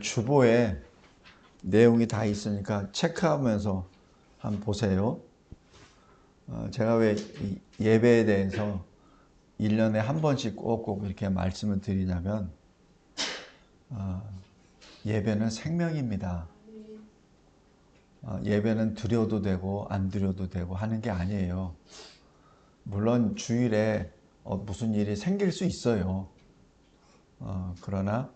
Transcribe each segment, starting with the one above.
주보에 내용이 다 있으니까 체크하면서 한번 보세요. 제가 왜 예배에 대해서 1년에 한 번씩 꼭 이렇게 말씀을 드리냐면 예배는 생명입니다. 예배는 드려도 되고 안 드려도 되고 하는 게 아니에요. 물론 주일에 무슨 일이 생길 수 있어요. 그러나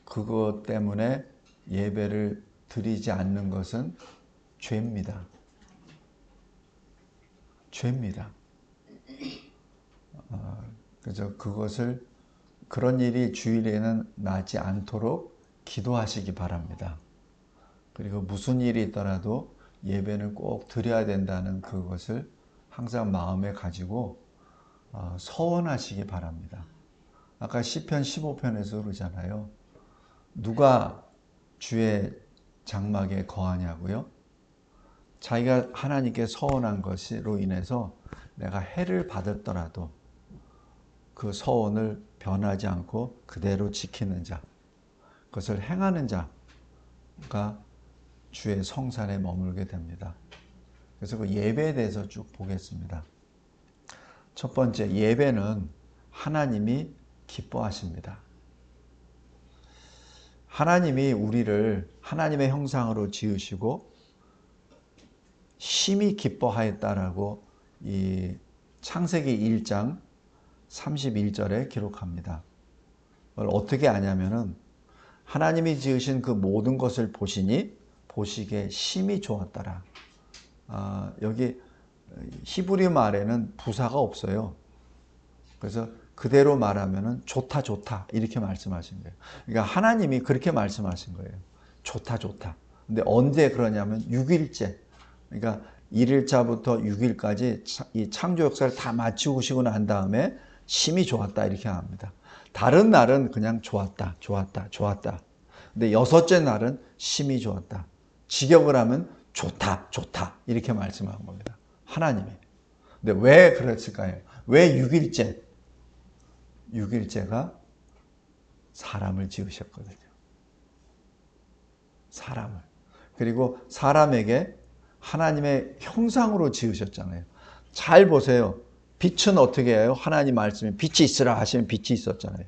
그것 때문에 예배를 드리지 않는 것은 죄입니다. 죄입니다. 그래서 그런 일이 주일에는 나지 않도록 기도하시기 바랍니다. 그리고 무슨 일이 있더라도 예배는 꼭 드려야 된다는 그것을 항상 마음에 가지고 서원하시기 바랍니다. 아까 시편 15편에서 그러잖아요. 누가 주의 장막에 거하냐고요? 자기가 하나님께 서원한 것으로 인해서 내가 해를 받았더라도 그 서원을 변하지 않고 그대로 지키는 자, 그것을 행하는 자가 주의 성산에 머물게 됩니다. 그래서 그 예배에 대해서 쭉 보겠습니다. 첫 번째, 예배는 하나님이 기뻐하십니다. 하나님이 우리를 하나님의 형상으로 지으시고 심히 기뻐하였다라고 이 창세기 1장 31절에 기록합니다. 그걸 어떻게 아냐면은 하나님이 지으신 그 모든 것을 보시니 보시기에 심히 좋았더라. 여기 히브리 말에는 부사가 없어요. 그래서 그대로 말하면은 좋다 이렇게 말씀하신 거예요. 그러니까 하나님이 그렇게 말씀하신 거예요. 좋다. 근데 언제 그러냐면 6일째. 그러니까 1일자부터 6일까지 이 창조 역사를 다 마치고 난 다음에 심히 좋았다 이렇게 합니다. 다른 날은 그냥 좋았다. 근데 6째 날은 심히 좋았다. 직역을 하면 좋다 이렇게 말씀한 겁니다. 하나님이. 근데 왜 그랬을까요? 왜 6일째가 사람을 지으셨거든요. 사람을. 그리고 사람에게 하나님의 형상으로 지으셨잖아요. 잘 보세요. 빛은 어떻게 해요? 하나님 말씀에 빛이 있으라 하시면 빛이 있었잖아요.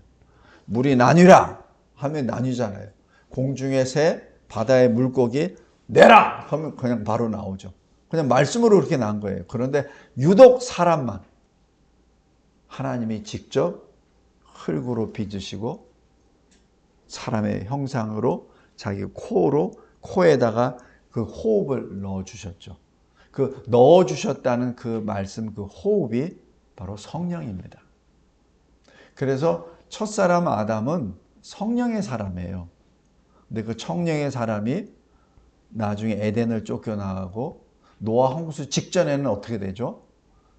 물이 나뉘라 하면 나뉘잖아요. 공중의 새, 바다의 물고기 내라 하면 그냥 바로 나오죠. 그냥 말씀으로 그렇게 난 거예요. 그런데 유독 사람만 하나님이 직접 흙으로 빚으시고 사람의 형상으로 자기 코에다가 그 호흡을 넣어주셨죠. 그 넣어주셨다는 그 말씀, 그 호흡이 바로 성령입니다. 그래서 첫사람 아담은 성령의 사람이에요. 근데 그 성령의 사람이 나중에 에덴을 쫓겨나가고 노아 홍수 직전에는 어떻게 되죠?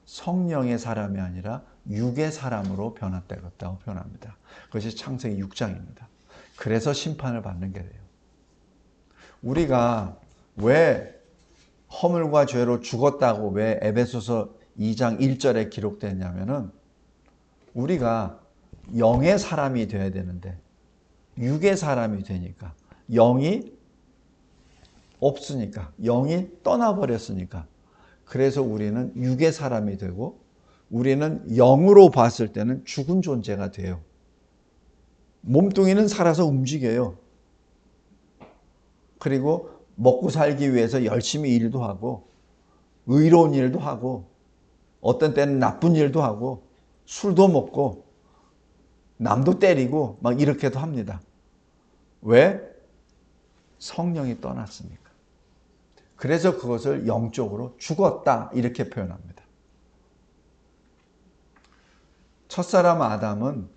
성령의 사람이 아니라 육의 사람으로 변화되었다고 표현합니다. 그것이 창세기 6장입니다. 그래서 심판을 받는 게 돼요. 우리가 왜 허물과 죄로 죽었다고 왜 에베소서 2장 1절에 기록됐냐면은 우리가 영의 사람이 되어야 되는데 육의 사람이 되니까 영이 없으니까 영이 떠나버렸으니까 그래서 우리는 육의 사람이 되고 우리는 영으로 봤을 때는 죽은 존재가 돼요. 몸뚱이는 살아서 움직여요. 그리고 먹고 살기 위해서 열심히 일도 하고 의로운 일도 하고 어떤 때는 나쁜 일도 하고 술도 먹고 남도 때리고 막 이렇게도 합니다. 왜? 성령이 떠났으니까. 그래서 그것을 영적으로 죽었다 이렇게 표현합니다. 첫사람 아담은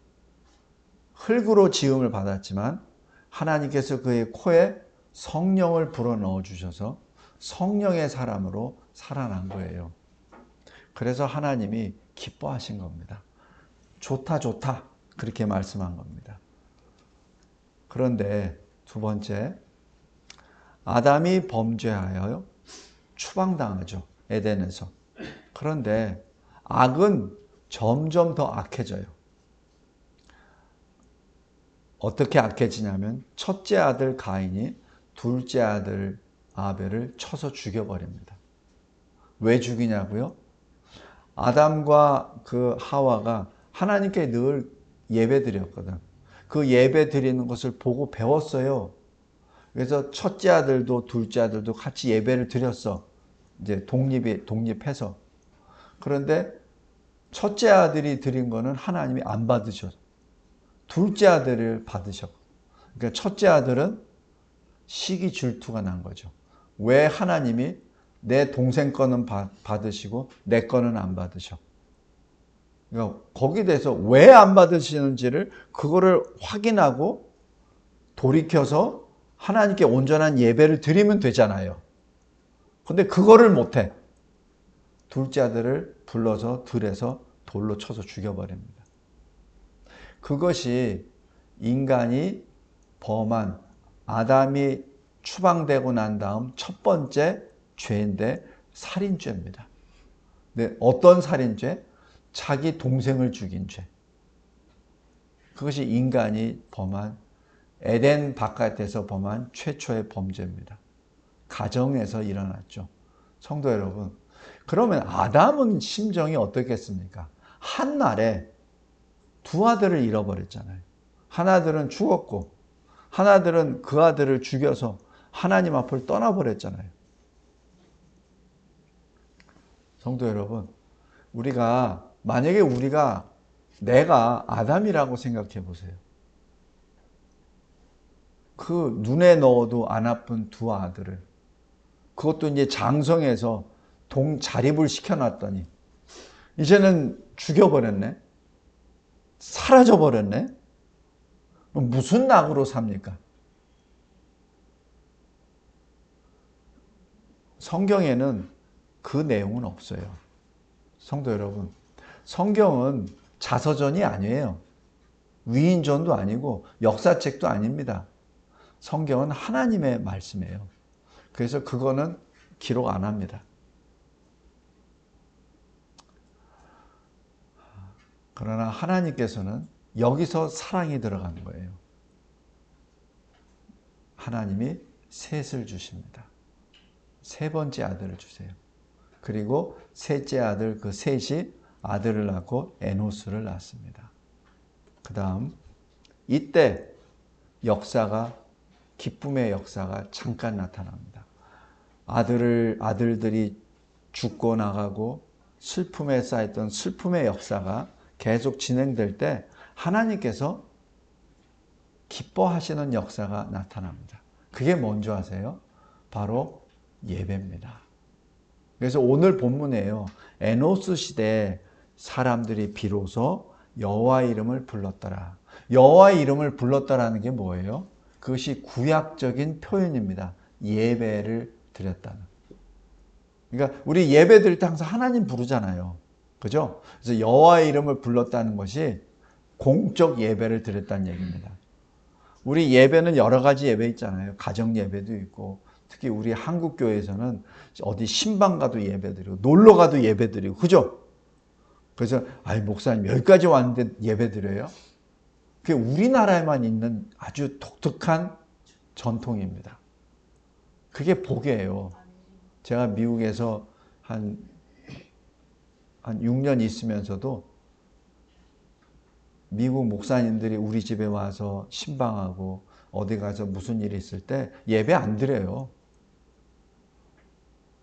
흙으로 지음을 받았지만 하나님께서 그의 코에 성령을 불어넣어 주셔서 성령의 사람으로 살아난 거예요. 그래서 하나님이 기뻐하신 겁니다. 좋다 그렇게 말씀한 겁니다. 그런데 두 번째, 아담이 범죄하여 추방당하죠. 에덴에서. 그런데 악은 점점 더 악해져요. 어떻게 악해지냐면 첫째 아들 가인이 둘째 아들 아벨을 쳐서 죽여버립니다. 왜 죽이냐고요? 아담과 그 하와가 하나님께 늘 예배 드렸거든. 그 예배 드리는 것을 보고 배웠어요. 그래서 첫째 아들도 둘째 아들도 같이 예배를 드렸어. 이제 독립해서. 그런데 첫째 아들이 드린 거는 하나님이 안 받으셨어. 둘째 아들을 받으셨고. 그러니까 첫째 아들은 시기 질투가 난 거죠. 왜 하나님이 내 동생 거는 받으시고 내 거는 안 받으셔? 그러니까 거기에 대해서 왜 안 받으시는지를 그거를 확인하고 돌이켜서 하나님께 온전한 예배를 드리면 되잖아요. 근데 그거를 못해. 둘째 아들을 불러서 들에서 돌로 쳐서 죽여버립니다. 그것이 인간이 범한 아담이 추방되고 난 다음 첫 번째 죄인데 살인죄입니다. 근데 어떤 살인죄? 자기 동생을 죽인 죄. 그것이 인간이 범한 에덴 바깥에서 범한 최초의 범죄입니다. 가정에서 일어났죠. 성도 여러분, 그러면 아담은 심정이 어떻겠습니까? 한날에 두 아들을 잃어버렸잖아요. 하나들은 죽었고 하나들은 그 아들을 죽여서 하나님 앞을 떠나버렸잖아요. 성도 여러분, 만약에 내가 아담이라고 생각해 보세요. 그 눈에 넣어도 안 아픈 두 아들을, 그것도 이제 장성해서 자립을 시켜놨더니 이제는 죽여버렸네. 사라져버렸네. 무슨 낙으로 삽니까? 성경에는 그 내용은 없어요. 성도 여러분, 성경은 자서전이 아니에요. 위인전도 아니고 역사책도 아닙니다. 성경은 하나님의 말씀이에요. 그래서 그거는 기록 안 합니다. 그러나 하나님께서는 여기서 사랑이 들어가는 거예요. 하나님이 셋을 주십니다. 세 번째 아들을 주세요. 그리고 셋째 아들, 그 셋이 아들을 낳고 에노스를 낳습니다. 그 다음 이때 기쁨의 역사가 잠깐 나타납니다. 아들들이 죽고 나가고 슬픔에 쌓였던 슬픔의 역사가 계속 진행될 때 하나님께서 기뻐하시는 역사가 나타납니다. 그게 뭔지 아세요? 바로 예배입니다. 그래서 오늘 본문에요. 에노스 시대에 사람들이 비로소 여호와의 이름을 불렀더라. 여호와의 이름을 불렀다라는 게 뭐예요? 그것이 구약적인 표현입니다. 예배를 드렸다는. 그러니까 우리 예배 드릴 때 항상 하나님 부르잖아요. 그죠? 그래서 여호와의 이름을 불렀다는 것이 공적 예배를 드렸다는 얘기입니다. 우리 예배는 여러 가지 예배 있잖아요. 가정 예배도 있고, 특히 우리 한국 교회에서는 어디 신방 가도 예배 드리고, 놀러 가도 예배 드리고, 그죠? 그래서 목사님 여기까지 왔는데 예배 드려요? 그게 우리나라에만 있는 아주 독특한 전통입니다. 그게 복이에요. 제가 미국에서 한 6년 있으면서도 미국 목사님들이 우리 집에 와서 신방하고 어디 가서 무슨 일이 있을 때 예배 안 드려요.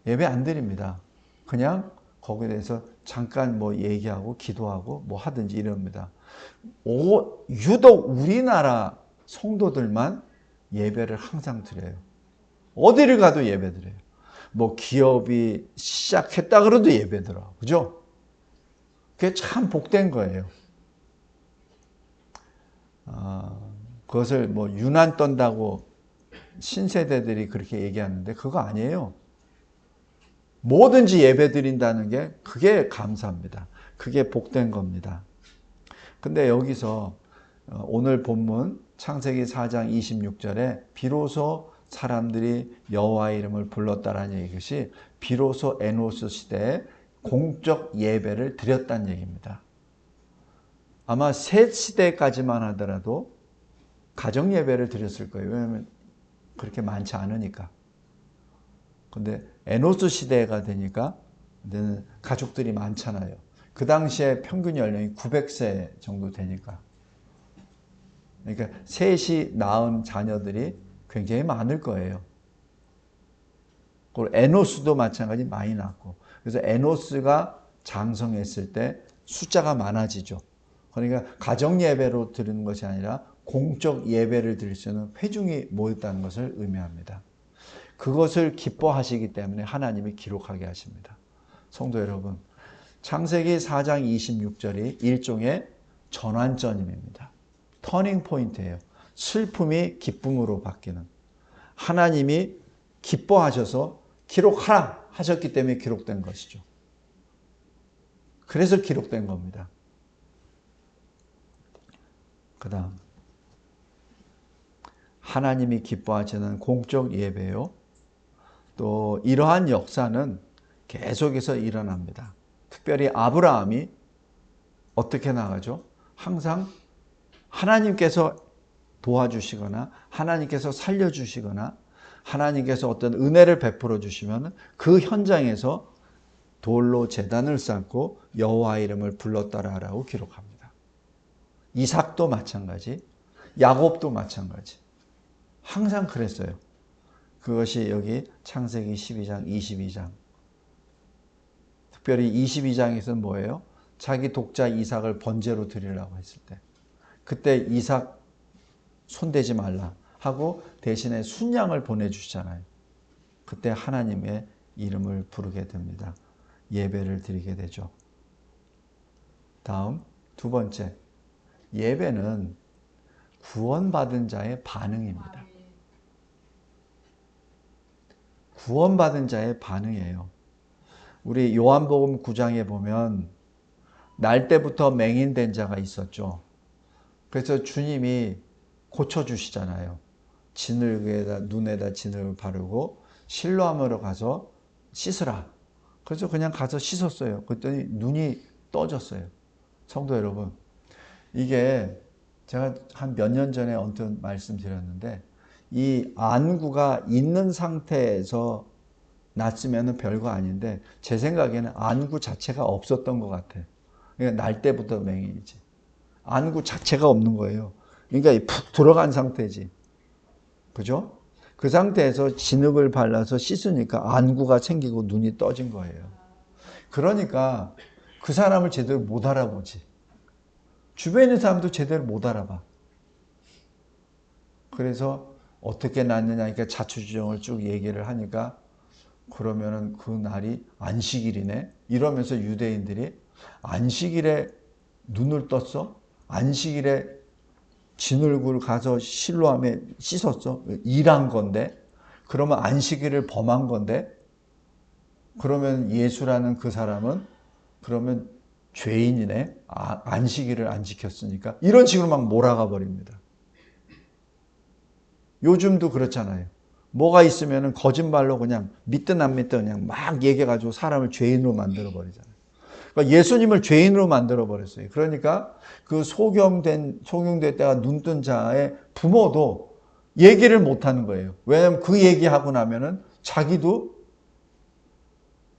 예배 안 드립니다. 그냥 거기에 대해서 잠깐 뭐 얘기하고 기도하고 뭐 하든지 이럽니다. 유독 우리나라 성도들만 예배를 항상 드려요. 어디를 가도 예배 드려요. 뭐 기업이 시작했다 그래도 예배 드려. 그죠? 그게 참 복된 거예요. 그것을 뭐 유난 떤다고 신세대들이 그렇게 얘기하는데 그거 아니에요. 뭐든지 예배 드린다는 게 그게 감사합니다. 그게 복된 겁니다. 근데 여기서 오늘 본문 창세기 4장 26절에 비로소 사람들이 여호와의 이름을 불렀다라는 것이 비로소 에노스 시대에 공적 예배를 드렸다는 얘기입니다. 아마 셋 시대까지만 하더라도 가정 예배를 드렸을 거예요. 왜냐하면 그렇게 많지 않으니까. 근데 에노스 시대가 되니까 가족들이 많잖아요. 그 당시에 평균 연령이 900세 정도 되니까. 그러니까 셋이 낳은 자녀들이 굉장히 많을 거예요. 그리고 에노스도 마찬가지 많이 낳고. 그래서 에노스가 장성했을 때 숫자가 많아지죠. 그러니까 가정 예배로 드리는 것이 아니라 공적 예배를 드릴 수 있는 회중이 모였다는 것을 의미합니다. 그것을 기뻐하시기 때문에 하나님이 기록하게 하십니다. 성도 여러분, 창세기 4장 26절이 일종의 전환점입니다. 터닝 포인트예요. 슬픔이 기쁨으로 바뀌는. 하나님이 기뻐하셔서 기록하라 하셨기 때문에 기록된 것이죠. 그래서 기록된 겁니다. 그 다음 하나님이 기뻐하시는 공적 예배요. 또 이러한 역사는 계속해서 일어납니다. 특별히 아브라함이 어떻게 나가죠? 항상 하나님께서 도와주시거나 하나님께서 살려주시거나 하나님께서 어떤 은혜를 베풀어 주시면 그 현장에서 돌로 제단을 쌓고 여호와 이름을 불렀다라고 기록합니다. 이삭도 마찬가지, 야곱도 마찬가지. 항상 그랬어요. 그것이 여기 창세기 12장, 22장. 특별히 22장에서는 뭐예요? 자기 독자 이삭을 번제로 드리려고 했을 때. 그때 이삭 손대지 말라 하고 대신에 순양을 보내주시잖아요. 그때 하나님의 이름을 부르게 됩니다. 예배를 드리게 되죠. 다음 두 번째, 예배는 구원받은 자의 반응입니다. 구원받은 자의 반응이에요. 우리 요한복음 9장에 보면 날 때부터 맹인된 자가 있었죠. 그래서 주님이 고쳐주시잖아요. 진흙에다, 눈에다 진흙을 바르고 실로암으로 가서 씻으라. 그래서 그냥 가서 씻었어요. 그랬더니 눈이 떠졌어요. 성도 여러분, 이게 제가 한 몇 년 전에 언뜻 말씀드렸는데 이 안구가 있는 상태에서 났으면 별거 아닌데 제 생각에는 안구 자체가 없었던 것 같아요. 그러니까 날 때부터 맹인이지. 안구 자체가 없는 거예요. 그러니까 푹 들어간 상태지. 그죠? 그 상태에서 진흙을 발라서 씻으니까 안구가 생기고 눈이 떠진 거예요. 그러니까 그 사람을 제대로 못 알아보지. 주변에 있는 사람도 제대로 못 알아봐. 그래서 어떻게 났느냐, 그러니까 자초지종을 쭉 얘기를 하니까 그러면은 그 날이 안식일이네? 이러면서 유대인들이 안식일에 눈을 떴어? 안식일에 진흙을 가서 실로암에 씻었어? 일한 건데? 그러면 안식일을 범한 건데? 그러면 예수라는 그 사람은 그러면 죄인이네? 안식일을 안 지켰으니까? 이런 식으로 막 몰아가 버립니다. 요즘도 그렇잖아요. 뭐가 있으면 거짓말로 그냥 믿든 안 믿든 그냥 막 얘기해가지고 사람을 죄인으로 만들어 버리잖아요. 그러니까 예수님을 죄인으로 만들어 버렸어요. 그러니까 그 소경됐다가 눈뜬 자의 부모도 얘기를 못 하는 거예요. 왜냐하면 그 얘기하고 나면은 자기도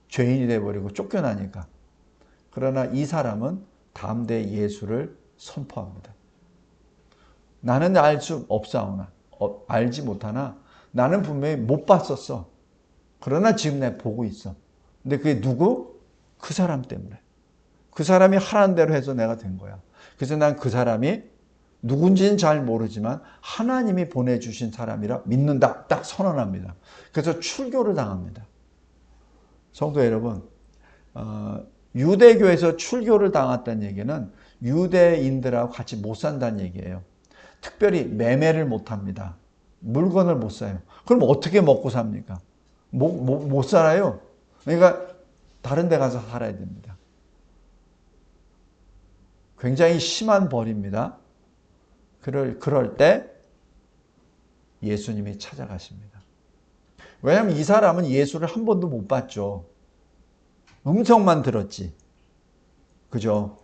죄인이 돼버리고 쫓겨나니까. 그러나 이 사람은 담대 예수를 선포합니다. 나는 알 수 없사오나 알지 못하나 나는 분명히 못 봤었어. 그러나 지금 내가 보고 있어. 근데 그게 누구? 그 사람 때문에. 그 사람이 하라는 대로 해서 내가 된 거야. 그래서 난 그 사람이 누군지는 잘 모르지만 하나님이 보내주신 사람이라 믿는다. 딱 선언합니다. 그래서 출교를 당합니다. 성도 여러분, 유대교에서 출교를 당했다는 얘기는 유대인들하고 같이 못 산다는 얘기예요. 특별히 매매를 못 합니다. 물건을 못 사요. 그럼 어떻게 먹고 삽니까? 못 살아요. 그러니까 다른 데 가서 살아야 됩니다. 굉장히 심한 벌입니다. 그럴 때 예수님이 찾아가십니다. 왜냐하면 이 사람은 예수를 한 번도 못 봤죠. 음성만 들었지. 그죠?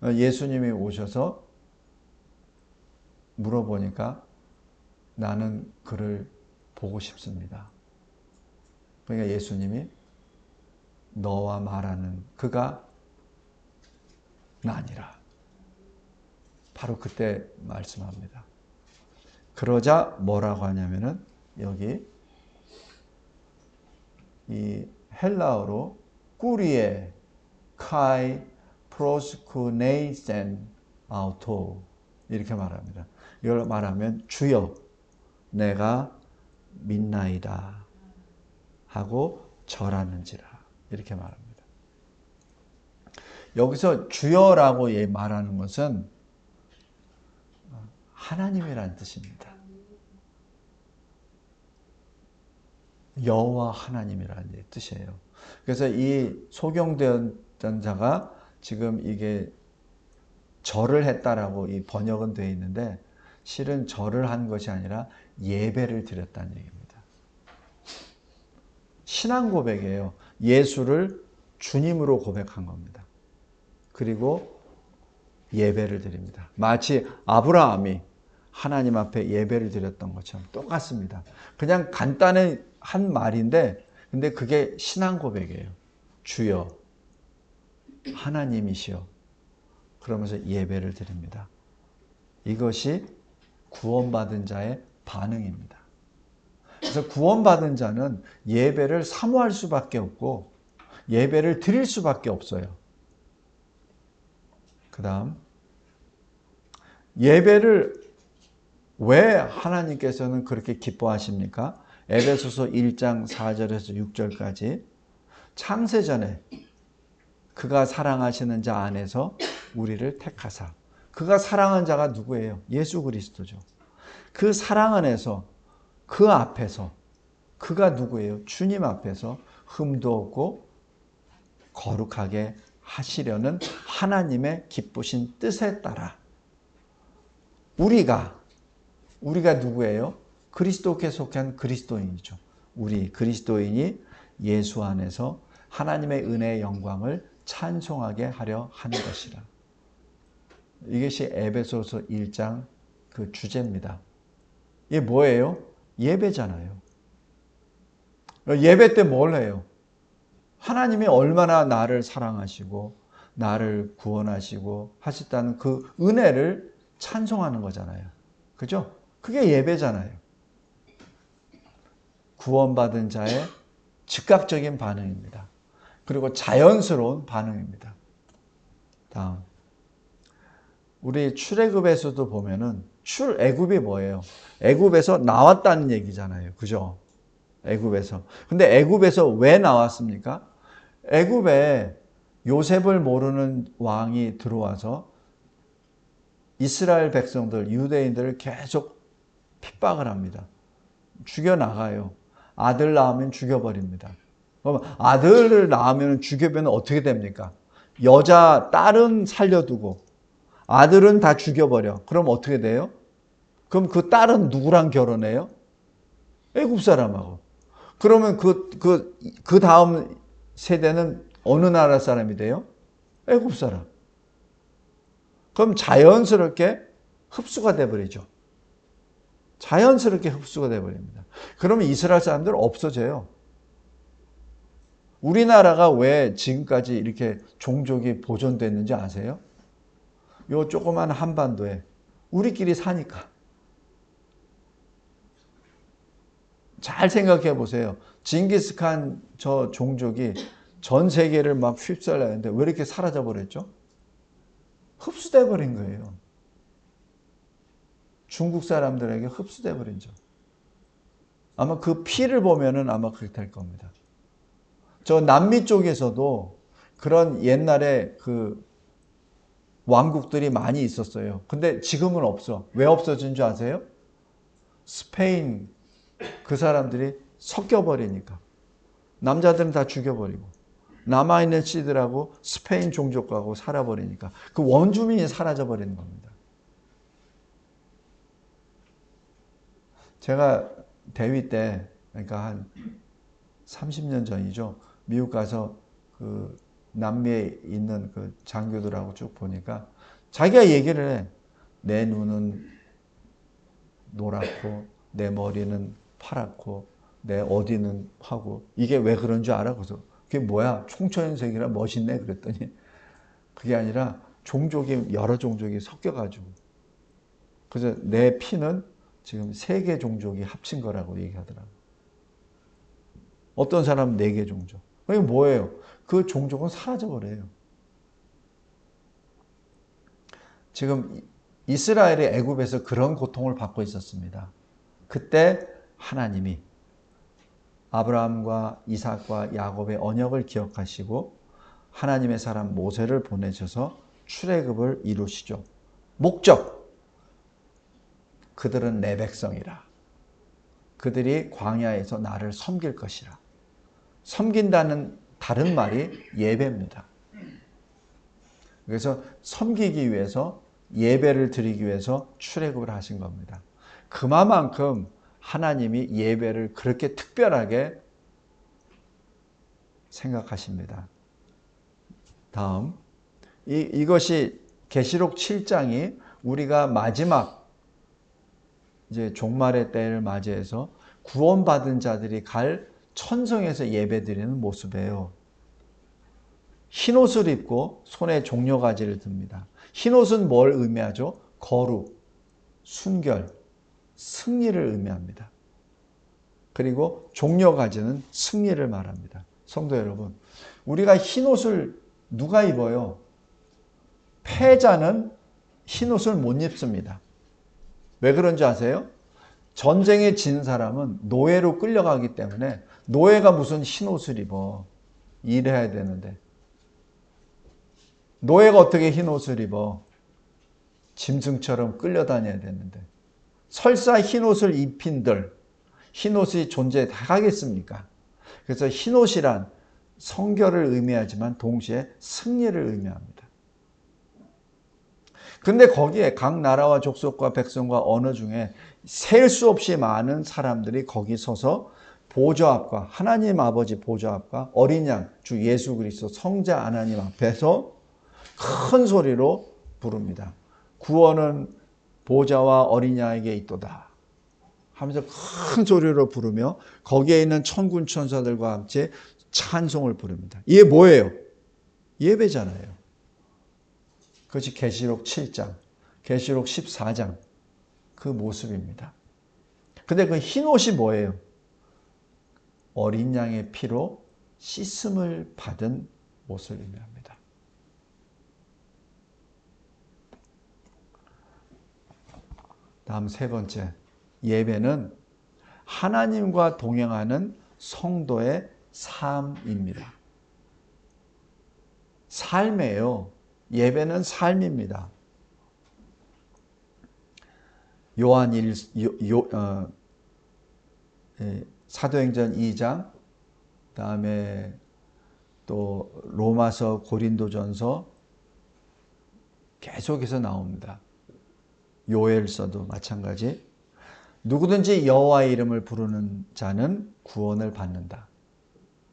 예수님이 오셔서 물어보니까 나는 그를 보고 싶습니다. 그러니까 예수님이 너와 말하는 그가 나니라. 바로 그때 말씀합니다. 그러자 뭐라고 하냐면은 여기 이 헬라어로 꾸리에 카이 프로스쿠네이센 아우토 이렇게 말합니다. 이걸 말하면 주여 내가 믿나이다 하고 절하는지라 이렇게 말합니다. 여기서 주여라고 말하는 것은 하나님이라는 뜻입니다. 여호와 하나님이라는 뜻이에요. 그래서 이 소경되었던 자가 지금 이게 절을 했다라고 이 번역은 되어 있는데 실은 절을 한 것이 아니라 예배를 드렸다는 얘기입니다. 신앙 고백이에요. 예수를 주님으로 고백한 겁니다. 그리고 예배를 드립니다. 마치 아브라함이 하나님 앞에 예배를 드렸던 것처럼 똑같습니다. 그냥 간단한 한 말인데 근데 그게 신앙 고백이에요. 주여 하나님이시여 그러면서 예배를 드립니다. 이것이 구원받은 자의 반응입니다. 그래서 구원받은 자는 예배를 사모할 수밖에 없고 예배를 드릴 수밖에 없어요. 그 다음 예배를 왜 하나님께서는 그렇게 기뻐하십니까? 에베소서 1장 4절에서 6절까지 창세전에 그가 사랑하시는 자 안에서 우리를 택하사 그가 사랑한 자가 누구예요? 예수 그리스도죠. 그 사랑 안에서 그 앞에서 그가 누구예요? 주님 앞에서 흠도 없고 거룩하게 하시려는 하나님의 기쁘신 뜻에 따라 우리가 누구예요? 그리스도께 속한 그리스도인이죠. 우리 그리스도인이 예수 안에서 하나님의 은혜의 영광을 찬송하게 하려 하는 것이라. 이것이 에베소서 1장 그 주제입니다. 이게 뭐예요? 예배잖아요. 예배 때 뭘 해요? 하나님이 얼마나 나를 사랑하시고 나를 구원하시고 하셨다는 그 은혜를 찬송하는 거잖아요. 그죠? 그게 예배잖아요. 구원받은 자의 즉각적인 반응입니다. 그리고 자연스러운 반응입니다. 다음. 우리 출애굽에서도 보면은 출애굽이 뭐예요? 애굽에서 나왔다는 얘기잖아요. 그죠? 애굽에서. 근데 애굽에서 왜 나왔습니까? 애굽에 요셉을 모르는 왕이 들어와서 이스라엘 백성들, 유대인들을 계속 핍박을 합니다. 죽여나가요. 아들 낳으면 죽여버립니다. 그럼 아들을 낳으면 죽여면 어떻게 됩니까? 여자, 딸은 살려두고 아들은 다 죽여버려. 그럼 어떻게 돼요? 그럼 그 딸은 누구랑 결혼해요? 애굽 사람하고. 그러면 그 다음 세대는 어느 나라 사람이 돼요? 애굽 사람. 그럼 자연스럽게 흡수가 돼버리죠. 자연스럽게 흡수가 돼버립니다. 그러면 이스라엘 사람들 없어져요. 우리나라가 왜 지금까지 이렇게 종족이 보존됐는지 아세요? 요 조그만 한반도에 우리끼리 사니까. 잘 생각해 보세요. 징기스칸 저 종족이 전 세계를 막 휩쓸려 했는데 왜 이렇게 사라져 버렸죠? 흡수돼 버린 거예요. 중국 사람들에게 흡수돼 버리죠. 아마 그 피를 보면은 아마 그렇게 될 겁니다. 저 남미 쪽에서도 그런 옛날에 그 왕국들이 많이 있었어요. 근데 지금은 없어. 왜 없어진 줄 아세요? 스페인 그 사람들이 섞여버리니까. 남자들은 다 죽여버리고 남아있는 씨들하고 스페인 종족하고 살아버리니까 그 원주민이 사라져버리는 겁니다. 제가 대위 때 그러니까 한 30년 전이죠. 미국 가서 그 남미에 있는 그 장교들하고 쭉 보니까 자기가 얘기를 해. 내 눈은 노랗고 내 머리는 파랗고 내 어디는 하고 이게 왜 그런 줄 알아? 그래서 그게 뭐야? 총천연색이라 멋있네 그랬더니 그게 아니라 종족이 여러 종족이 섞여가지고 그래서 내 피는 지금 3개 종족이 합친 거라고 얘기하더라고. 어떤 사람은 4개 종족. 그게 뭐예요? 그 종족은 사라져버려요. 지금 이스라엘이 애굽에서 그런 고통을 받고 있었습니다. 그때 하나님이 아브라함과 이삭과 야곱의 언약을 기억하시고 하나님의 사람 모세를 보내셔서 출애굽을 이루시죠. 목적! 그들은 내 백성이라. 그들이 광야에서 나를 섬길 것이라. 섬긴다는 다른 말이 예배입니다. 그래서 섬기기 위해서 예배를 드리기 위해서 출애굽을 하신 겁니다. 그만큼 하나님이 예배를 그렇게 특별하게 생각하십니다. 다음 이것이 계시록 7장이 우리가 마지막 이제 종말의 때를 맞이해서 구원받은 자들이 갈 천성에서 예배드리는 모습이에요. 흰옷을 입고 손에 종려가지를 듭니다. 흰옷은 뭘 의미하죠? 거룩, 순결, 승리를 의미합니다. 그리고 종려가지는 승리를 말합니다. 성도 여러분, 우리가 흰옷을 누가 입어요? 패자는 흰옷을 못 입습니다. 왜 그런지 아세요? 전쟁에 진 사람은 노예로 끌려가기 때문에 노예가 무슨 흰옷을 입어. 일해야 되는데. 노예가 어떻게 흰옷을 입어? 짐승처럼 끌려다녀야 되는데. 설사 흰옷을 입힌들 흰옷이 존재하겠습니까? 그래서 흰옷이란 성결을 의미하지만 동시에 승리를 의미합니다. 근데 거기에 각 나라와 족속과 백성과 언어 중에 셀 수 없이 많은 사람들이 거기 서서 보좌 앞과 하나님 아버지 보좌 앞과 어린 양 주 예수 그리스도 성자 하나님 앞에서 큰 소리로 부릅니다. 구원은 보좌와 어린 양에게 있도다 하면서 큰 소리로 부르며 거기에 있는 천군 천사들과 함께 찬송을 부릅니다. 이게 뭐예요? 예배잖아요. 그것이 계시록 7장, 계시록 14장 그 모습입니다. 근데 그 흰옷이 뭐예요? 어린 양의 피로 씻음을 받은 옷을 의미합니다. 다음 3번째, 예배는 하나님과 동행하는 성도의 삶입니다. 삶이에요. 예배는 삶입니다. 사도행전 2장, 그다음에 또 로마서, 고린도전서 계속해서 나옵니다. 요엘서도 마찬가지. 누구든지 여호와의 이름을 부르는 자는 구원을 받는다.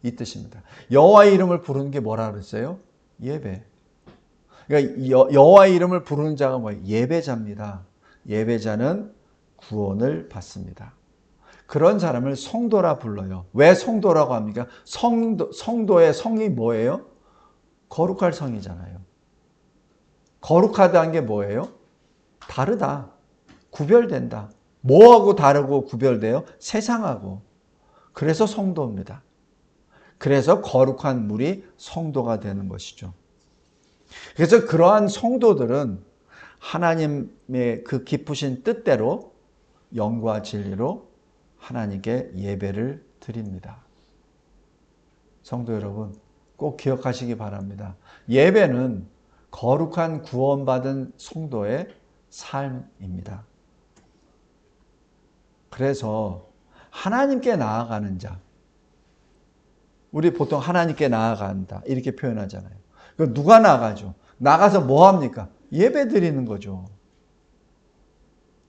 이 뜻입니다. 여호와의 이름을 부르는 게 뭐라 그랬어요? 예배. 그러니까 여호와의 이름을 부르는 자가 뭐예요? 예배자입니다. 예배자는 구원을 받습니다. 그런 사람을 성도라 불러요. 왜 성도라고 합니까? 성도의 성이 뭐예요? 거룩할 성이잖아요. 거룩하다는 게 뭐예요? 다르다. 구별된다. 뭐하고 다르고 구별돼요? 세상하고. 그래서 성도입니다. 그래서 거룩한 물이 성도가 되는 것이죠. 그래서 그러한 성도들은 하나님의 그 깊으신 뜻대로 영과 진리로 하나님께 예배를 드립니다. 성도 여러분, 꼭 기억하시기 바랍니다. 예배는 거룩한 구원받은 성도의 삶입니다. 그래서 하나님께 나아가는 자, 우리 보통 하나님께 나아간다 이렇게 표현하잖아요. 그럼 누가 나가죠? 나가서 뭐 합니까? 예배 드리는 거죠.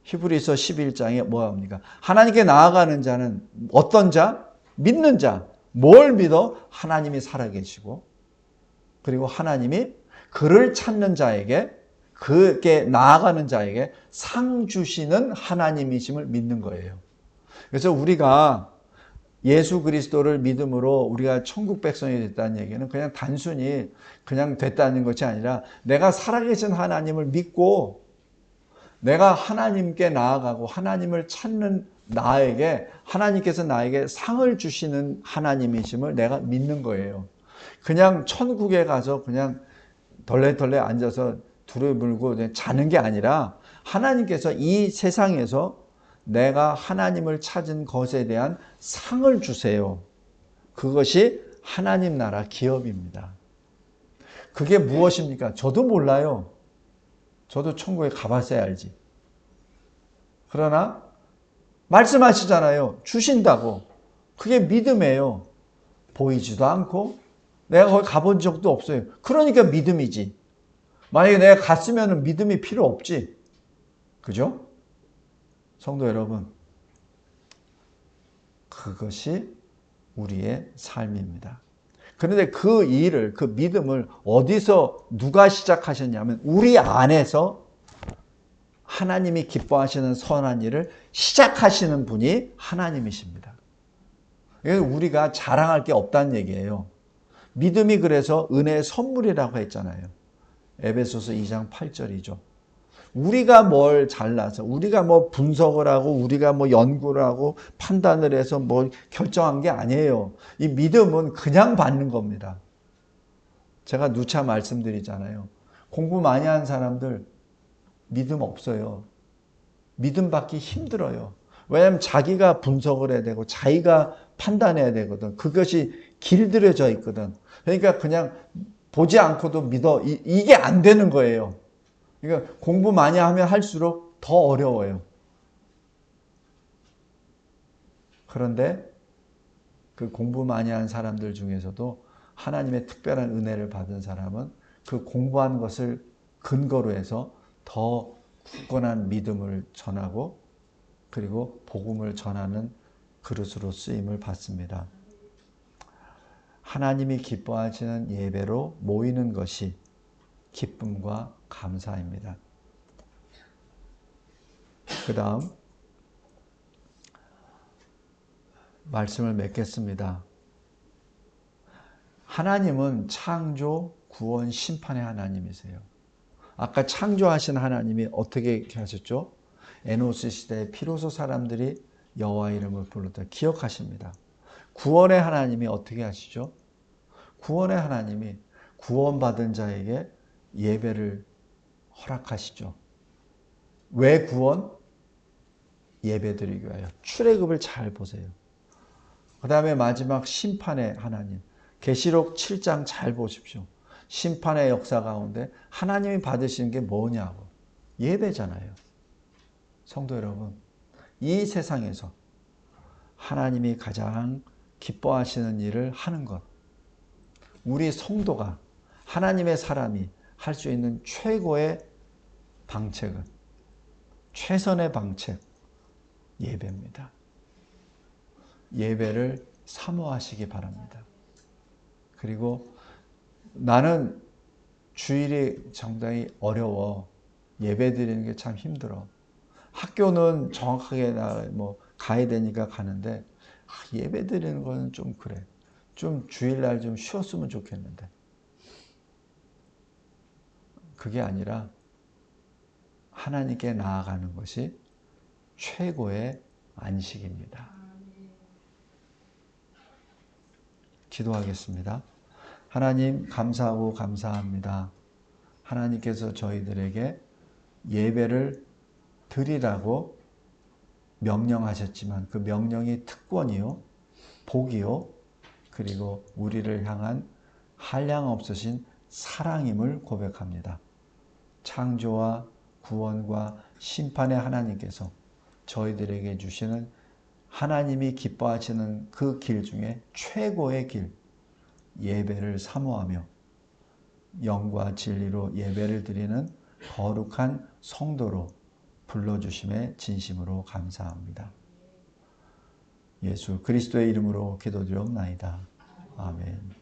히브리서 11장에 뭐 합니까? 하나님께 나아가는 자는 어떤 자? 믿는 자. 뭘 믿어? 하나님이 살아계시고 그리고 하나님이 그를 찾는 자에게 그게 나아가는 자에게 상 주시는 하나님이심을 믿는 거예요. 그래서 우리가 예수 그리스도를 믿음으로 우리가 천국 백성이 됐다는 얘기는 그냥 단순히 그냥 됐다는 것이 아니라 내가 살아계신 하나님을 믿고 내가 하나님께 나아가고 하나님을 찾는 나에게 하나님께서 나에게 상을 주시는 하나님이심을 내가 믿는 거예요. 그냥 천국에 가서 그냥 덜레덜레 앉아서 두루 물고 자는 게 아니라 하나님께서 이 세상에서 내가 하나님을 찾은 것에 대한 상을 주세요. 그것이 하나님 나라 기업입니다. 그게 무엇입니까? 저도 몰라요. 저도 천국에 가봤어야 알지. 그러나 말씀하시잖아요. 주신다고. 그게 믿음이에요. 보이지도 않고 내가 거기 가본 적도 없어요. 그러니까 믿음이지. 만약에 내가 갔으면 믿음이 필요 없지. 그죠? 성도 여러분, 그것이 우리의 삶입니다. 그런데 그 일을, 그 믿음을 어디서 누가 시작하셨냐면 우리 안에서 하나님이 기뻐하시는 선한 일을 시작하시는 분이 하나님이십니다. 우리가 자랑할 게 없다는 얘기예요. 믿음이 그래서 은혜의 선물이라고 했잖아요. 에베소서 2장 8절이죠. 우리가 뭘 잘나서 우리가 뭐 분석을 하고 우리가 뭐 연구를 하고 판단을 해서 뭐 결정한 게 아니에요. 이 믿음은 그냥 받는 겁니다. 제가 누차 말씀드리잖아요. 공부 많이 한 사람들 믿음 없어요. 믿음 받기 힘들어요. 왜냐하면 자기가 분석을 해야 되고 자기가 판단해야 되거든. 그것이 길들여져 있거든. 그러니까 그냥 보지 않고도 믿어. 이게 안 되는 거예요. 그러니까 공부 많이 하면 할수록 더 어려워요. 그런데 그 공부 많이 한 사람들 중에서도 하나님의 특별한 은혜를 받은 사람은 그 공부한 것을 근거로 해서 더 굳건한 믿음을 전하고 그리고 복음을 전하는 그릇으로 쓰임을 받습니다. 하나님이 기뻐하시는 예배로 모이는 것이 기쁨과 감사입니다. 그 다음 말씀을 맺겠습니다. 하나님은 창조, 구원, 심판의 하나님이세요. 아까 창조하신 하나님이 어떻게 하셨죠? 에노스 시대에 피로소 사람들이 여호와 이름을 불렀다 기억하십니다. 구원의 하나님이 어떻게 하시죠? 구원의 하나님이 구원받은 자에게 예배를 허락하시죠. 왜 구원? 예배드리기 위하여. 출애굽을 잘 보세요. 그 다음에 마지막 심판의 하나님. 계시록 7장 잘 보십시오. 심판의 역사 가운데 하나님이 받으시는 게 뭐냐고. 예배잖아요. 성도 여러분, 이 세상에서 하나님이 가장 기뻐하시는 일을 하는 것. 우리 성도가 하나님의 사람이 할 수 있는 최고의 방책은 최선의 방책 예배입니다. 예배를 사모하시기 바랍니다. 그리고 나는 주일이 상당히 어려워. 예배 드리는 게 참 힘들어. 학교는 정확하게 가야 되니까 가는데 예배 드리는 거는 좀 그래. 좀 주일날 좀 쉬었으면 좋겠는데. 그게 아니라 하나님께 나아가는 것이 최고의 안식입니다. 기도하겠습니다. 하나님 감사하고 감사합니다. 하나님께서 저희들에게 예배를 드리라고 명령하셨지만 그 명령이 특권이요, 복이요, 그리고 우리를 향한 한량없으신 사랑임을 고백합니다. 창조와 구원과 심판의 하나님께서 저희들에게 주시는 하나님이 기뻐하시는 그 길 중에 최고의 길, 예배를 사모하며 영과 진리로 예배를 드리는 거룩한 성도로 불러주심에 진심으로 감사합니다. 예수 그리스도의 이름으로 기도드리옵나이다. 아멘.